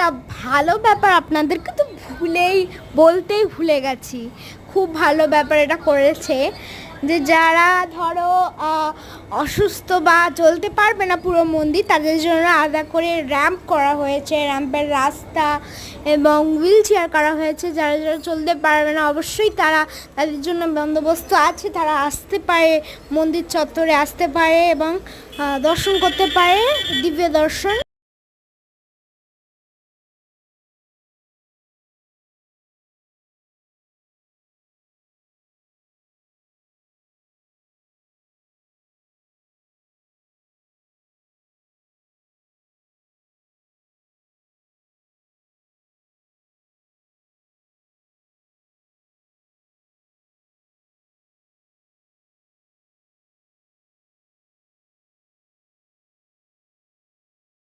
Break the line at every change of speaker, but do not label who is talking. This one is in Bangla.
একটা ভালো ব্যাপার আপনাদেরকে তো বলতেই ভুলে গেছি। খুব ভালো ব্যাপার এটা করেছে যে যারা ধরো অসুস্থ বা চলতে পারবে না পুরো মন্দির, তাদের জন্য আলাদা করে র্যাম্প করা হয়েছে, র্যাম্পের রাস্তা এবং হুইল চেয়ার করা হয়েছে। যারা যারা চলতে পারবে না অবশ্যই তাদের জন্য বন্দোবস্ত আছে, তারা আসতে পারে, মন্দির চত্বরে আসতে পারে এবং দর্শন করতে পারে, দিব্য দর্শন।